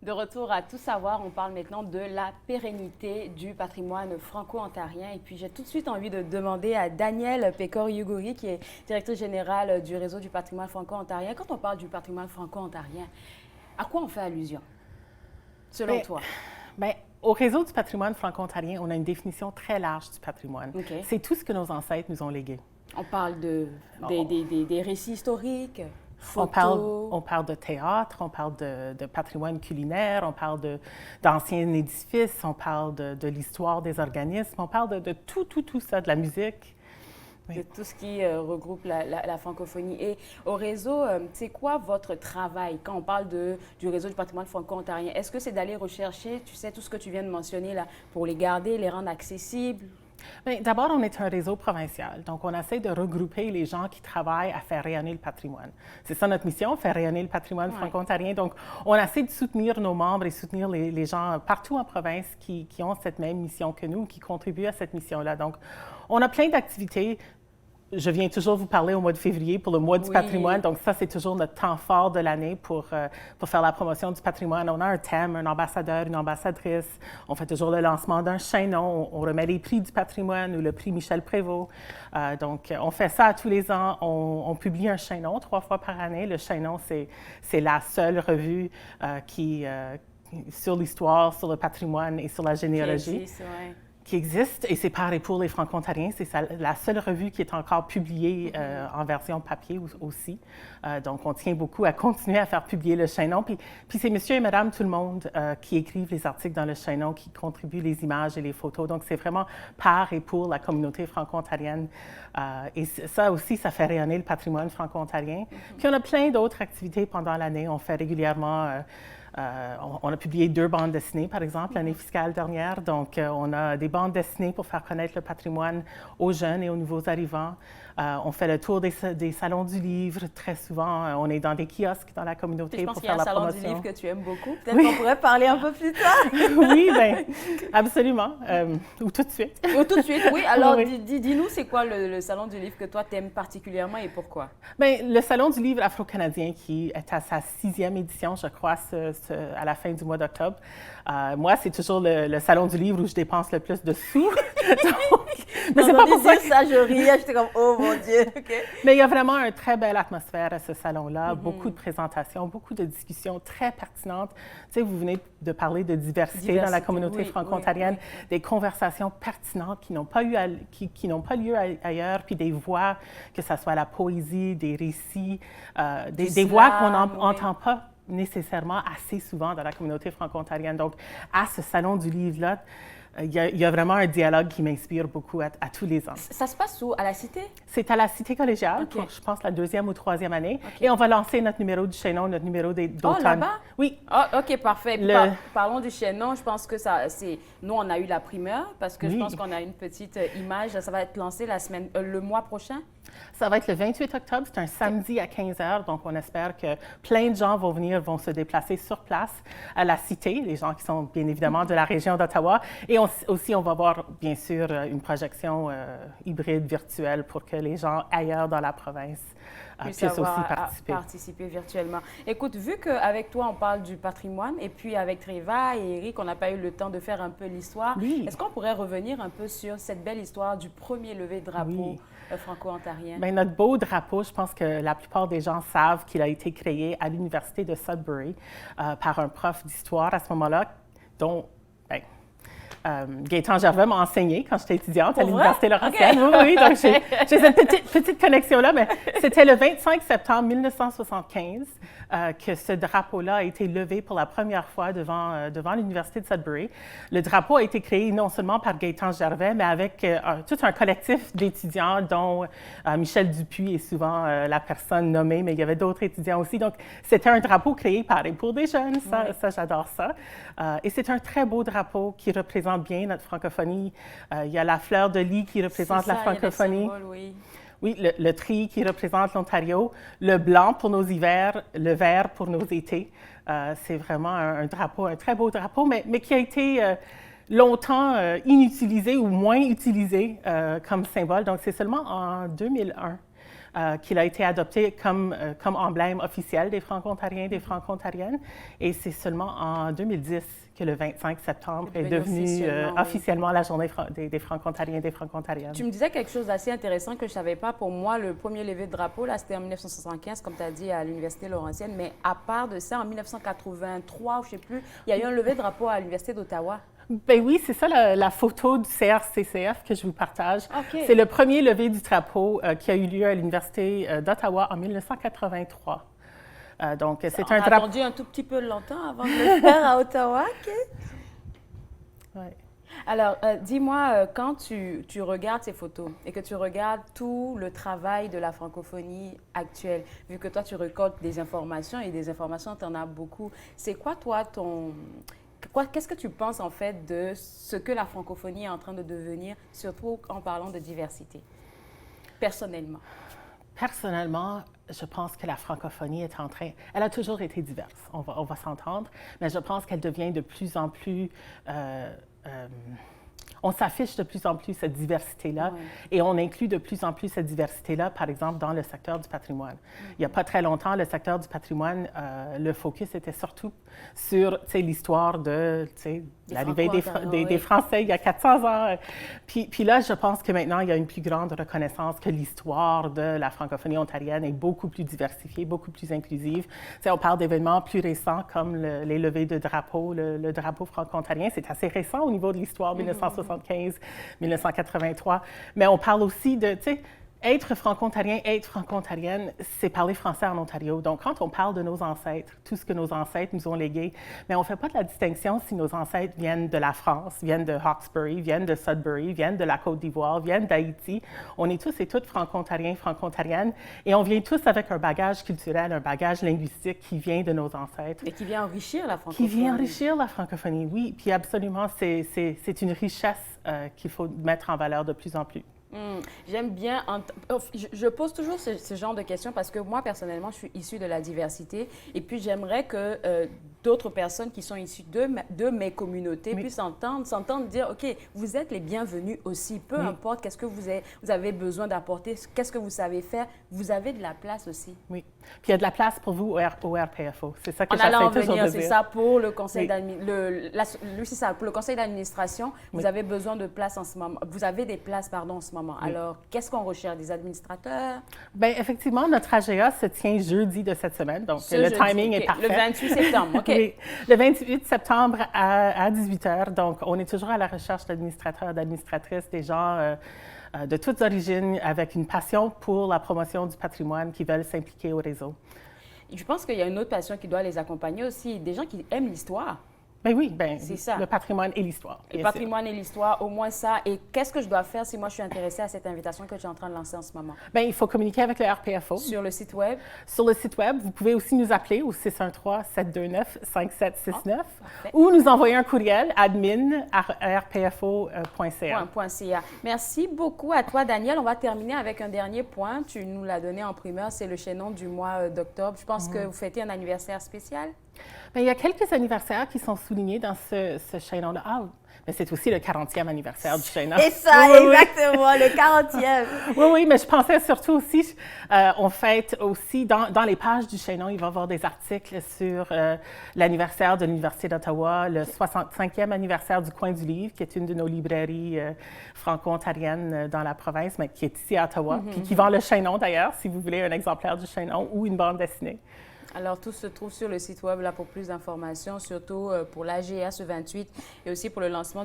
De retour à Tout savoir, on parle maintenant de la pérennité du patrimoine franco-ontarien. Et puis, j'ai tout de suite envie de demander à Danielle Pécor-Yuguri, qui est directrice générale du réseau du patrimoine franco-ontarien. Quand on parle du patrimoine franco-ontarien, à quoi on fait allusion, selon toi? Au réseau du patrimoine franco-ontarien, on a une définition très large du patrimoine. Okay. C'est tout ce que nos ancêtres nous ont légué. On parle des récits historiques. On parle de théâtre, on parle de patrimoine culinaire, on parle d'anciens édifices, on parle de l'histoire des organismes, on parle de tout ça, de la musique. Oui. De tout ce qui regroupe la francophonie. Et au réseau, c'est quoi votre travail quand on parle du réseau du patrimoine franco-ontarien? Est-ce que c'est d'aller rechercher, tu sais, tout ce que tu viens de mentionner là, pour les garder, les rendre accessibles? D'abord, on est un réseau provincial, donc on essaie de regrouper les gens qui travaillent à faire rayonner le patrimoine. C'est ça notre mission, faire rayonner le patrimoine franco-ontarien. Donc, on essaie de soutenir nos membres et soutenir les gens partout en province qui ont cette même mission que nous, qui contribuent à cette mission-là. Donc, on a plein d'activités. Je viens toujours vous parler au mois de février pour le mois du patrimoine. Donc, ça, c'est toujours notre temps fort de l'année pour faire la promotion du patrimoine. On a un thème, un ambassadeur, une ambassadrice. On fait toujours le lancement d'un chaînon. On remet les prix du patrimoine ou le prix Michel Prévost. Donc, on fait ça tous les ans. On publie un chaînon 3 fois par année. Le chaînon, c'est la seule revue sur l'histoire, sur le patrimoine et sur la généalogie. Qui existe, et c'est par et pour les Franco-Ontariens. C'est la seule revue qui est encore publiée en version papier aussi. Donc, on tient beaucoup à continuer à faire publier le chaînon. Puis c'est monsieur et madame tout le monde qui écrivent les articles dans le chaînon, qui contribuent les images et les photos. Donc, c'est vraiment par et pour la communauté franco-ontarienne. Et ça aussi, ça fait rayonner le patrimoine franco-ontarien. Puis, on a plein d'autres activités pendant l'année. On fait régulièrement... on a publié 2 bandes dessinées, par exemple, l'année fiscale dernière. Donc, on a des bandes dessinées pour faire connaître le patrimoine aux jeunes et aux nouveaux arrivants. On fait le tour des salons du livre. Très souvent, on est dans des kiosques dans la communauté pour faire la promotion. Je pense qu'il y a un salon du livre que tu aimes beaucoup. Peut-être qu'on pourrait parler un peu plus tard. Oui, bien, absolument. Ou tout de suite. Ou tout de suite, oui. Alors, dis-nous, c'est quoi le salon du livre que toi, tu aimes particulièrement et pourquoi? Bien, le salon du livre afro-canadien qui est à sa 6e édition, je crois, à la fin du mois d'octobre. Moi, c'est toujours le salon du livre où je dépense le plus de sous. Mais c'est pas pour ça que je riais, j'étais comme, oh mon Dieu. Okay. Mais il y a vraiment une très belle atmosphère à ce salon-là, beaucoup de présentations, beaucoup de discussions très pertinentes. Tu sais, vous venez de parler de diversité dans la communauté franco-ontarienne, des conversations pertinentes qui n'ont pas lieu ailleurs, puis des voix, que ce soit la poésie, des récits, des voix qu'on n'entend pas nécessairement assez souvent dans la communauté franco-ontarienne. Donc, à ce salon du livre-là, il y a vraiment un dialogue qui m'inspire beaucoup à tous les ans. Ça se passe où? À la Cité? C'est à la Cité collégiale, pour, je pense, la 2e ou 3e année. Okay. Et on va lancer notre numéro du chaînon, notre numéro d'automne. Oh, là-bas? Oui. Oh, OK, parfait. Parlons du chaînon. Je pense que nous, on a eu la primeur parce que je pense qu'on a une petite image. Ça va être lancé le mois prochain? Ça va être le 28 octobre. C'est un samedi à 15 h. Donc, on espère que plein de gens vont se déplacer sur place à la Cité, les gens qui sont bien évidemment de la région d'Ottawa. Et aussi, on va avoir, bien sûr, une projection hybride virtuelle pour que les gens ailleurs dans la province puissent aussi participer virtuellement. Écoute, vu qu'avec toi, on parle du patrimoine, et puis avec Treva et Eric, on n'a pas eu le temps de faire un peu l'histoire, est-ce qu'on pourrait revenir un peu sur cette belle histoire du premier lever de drapeau franco-ontarien? Bien, notre beau drapeau, je pense que la plupart des gens savent qu'il a été créé à l'Université de Sudbury par un prof d'histoire à ce moment-là, dont... Gaétan Gervais m'a enseigné quand j'étais étudiante à l'Université Laurentienne. Okay. Oui, donc j'ai cette petite connexion-là, mais c'était le 25 septembre 1975 que ce drapeau-là a été levé pour la première fois devant l'Université de Sudbury. Le drapeau a été créé non seulement par Gaétan Gervais, mais avec tout un collectif d'étudiants dont Michel Dupuis est souvent la personne nommée, mais il y avait d'autres étudiants aussi. Donc, c'était un drapeau créé par et pour des jeunes. Ça j'adore ça. Et c'est un très beau drapeau qui représente bien notre francophonie. Il y a la fleur de lis qui représente la francophonie. Il y a des symboles, oui, le tri qui représente l'Ontario, le blanc pour nos hivers, le vert pour nos étés. C'est vraiment un drapeau, un très beau drapeau, mais qui a été longtemps inutilisé ou moins utilisé comme symbole. Donc, c'est seulement en 2001 qu'il a été adopté comme emblème officiel des Franco-Ontariens et des Franco-Ontariennes. Et c'est seulement en 2010 que le 25 septembre est devenu officiellement la journée des Franco-Ontariens et des Franco-Ontariennes. Tu me disais quelque chose d'assez intéressant que je ne savais pas. Pour moi, le premier lever de drapeau, là, c'était en 1975, comme tu as dit, à l'Université Laurentienne. Mais à part de ça, en 1983, je ne sais plus, il y a eu un lever de drapeau à l'Université d'Ottawa. Ben oui, c'est ça la photo du CRCCF que je vous partage. Okay. C'est le premier lever du drapeau qui a eu lieu à l'Université d'Ottawa en 1983. Donc, c'est un drapeau. On a attendu un tout petit peu longtemps avant de le faire à Ottawa. Okay. Ouais. Alors, dis-moi, quand tu regardes ces photos et que tu regardes tout le travail de la francophonie actuelle, vu que toi, tu récoltes des informations et des informations, tu en as beaucoup, c'est quoi, toi, qu'est-ce que tu penses, en fait, de ce que la francophonie est en train de devenir, surtout en parlant de diversité, personnellement? Personnellement, je pense que la francophonie est en train... Elle a toujours été diverse, on va s'entendre, mais je pense qu'elle devient de plus en plus... on s'affiche de plus en plus cette diversité-là et on inclut de plus en plus cette diversité-là, par exemple, dans le secteur du patrimoine. Il n'y a pas très longtemps, le secteur du patrimoine, le focus était surtout sur l'histoire de l'arrivée des Français il y a 400 ans. Puis là, je pense que maintenant, il y a une plus grande reconnaissance que l'histoire de la francophonie ontarienne est beaucoup plus diversifiée, beaucoup plus inclusive. On parle d'événements plus récents comme les levées de drapeaux, le drapeau franco-ontarien. C'est assez récent au niveau de l'histoire, 1975, 1983. Mais on parle aussi de, être franco-ontarien, être franco-ontarienne, c'est parler français en Ontario. Donc, quand on parle de nos ancêtres, tout ce que nos ancêtres nous ont légué, mais on ne fait pas de la distinction si nos ancêtres viennent de la France, viennent de Hawkesbury, viennent de Sudbury, viennent de la Côte d'Ivoire, viennent d'Haïti. On est tous et toutes franco-ontariens, franco-ontariennes, et on vient tous avec un bagage culturel, un bagage linguistique qui vient de nos ancêtres. Et qui vient enrichir la francophonie. Qui vient enrichir la francophonie, oui. Puis absolument, c'est une richesse qu'il faut mettre en valeur de plus en plus. J'aime bien. Je pose toujours ce genre de questions parce que moi, personnellement, je suis issue de la diversité et puis j'aimerais que d'autres personnes qui sont issues de mes communautés puissent s'entendre dire, OK, vous êtes les bienvenus aussi, peu importe qu'est-ce que vous avez besoin d'apporter, qu'est-ce que vous savez faire, vous avez de la place aussi. Oui. Puis il y a de la place pour vous au RPFO. C'est ça que j'essaie toujours de dire. C'est ça pour le conseil pour le conseil d'administration. Vous avez besoin de place en ce moment. Vous avez des places, pardon, en ce moment. Alors, qu'est-ce qu'on recherche? Des administrateurs? Bien, effectivement, notre AGA se tient jeudi de cette semaine, donc le timing est parfait. Le 28 septembre, OK. Oui, le 28 septembre à 18 h. Donc, on est toujours à la recherche d'administrateurs, d'administratrices, des gens de toutes origines avec une passion pour la promotion du patrimoine qui veulent s'impliquer au réseau. Je pense qu'il y a une autre passion qui doit les accompagner aussi, des gens qui aiment l'histoire. Ben oui, c'est ça. Le patrimoine et l'histoire. Le patrimoine et l'histoire, au moins ça. Et qu'est-ce que je dois faire si moi je suis intéressée à cette invitation que tu es en train de lancer en ce moment? Bien, il faut communiquer avec le RPFO. Sur le site Web? Sur le site Web. Vous pouvez aussi nous appeler au 613-729-5769 ou nous envoyer un courriel admin@rpfo.ca. Merci beaucoup à toi, Daniel. On va terminer avec un dernier point. Tu nous l'as donné en primeur, c'est le chaînon du mois d'octobre. Je pense que vous fêtez un anniversaire spécial? Bien, il y a quelques anniversaires qui sont soulignés dans ce chaînon-là. Mais c'est aussi le 40e anniversaire du chaînon. Et ça, exactement, le 40e. Oui, mais je pensais surtout aussi, on fête aussi, dans les pages du chaînon, il va y avoir des articles sur l'anniversaire de l'Université d'Ottawa, le 65e anniversaire du Coin du Livre, qui est une de nos librairies franco-ontariennes dans la province, mais qui est ici à Ottawa, puis qui vend le chaînon d'ailleurs, si vous voulez un exemplaire du chaînon ou une bande dessinée. Alors, tout se trouve sur le site Web là, pour plus d'informations, surtout pour l'AGA ce 28 et aussi pour le lancement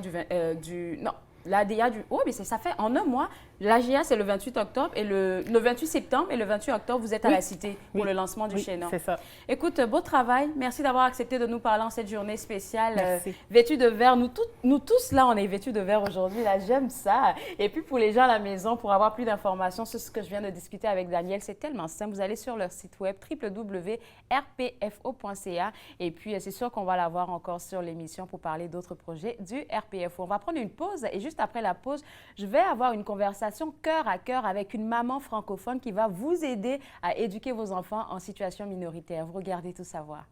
l'ADA du... Oui, mais ça fait en un mois. L'AGA, c'est le 28 octobre et le 28 septembre et le 28 octobre, vous êtes à la Cité pour le lancement du chaînon. C'est ça. Écoute, beau travail. Merci d'avoir accepté de nous parler en cette journée spéciale. Merci. Vêtus de vert. Nous tous, là, on est vêtus de vert aujourd'hui. Là, j'aime ça. Et puis, pour les gens à la maison, pour avoir plus d'informations sur ce que je viens de discuter avec Daniel, c'est tellement simple. Vous allez sur leur site web www.rpfo.ca et puis, c'est sûr qu'on va l'avoir encore sur l'émission pour parler d'autres projets du RPFO. On va prendre une pause et juste après la pause, je vais avoir une conversation cœur à cœur avec une maman francophone qui va vous aider à éduquer vos enfants en situation minoritaire. Vous regardez Tout savoir.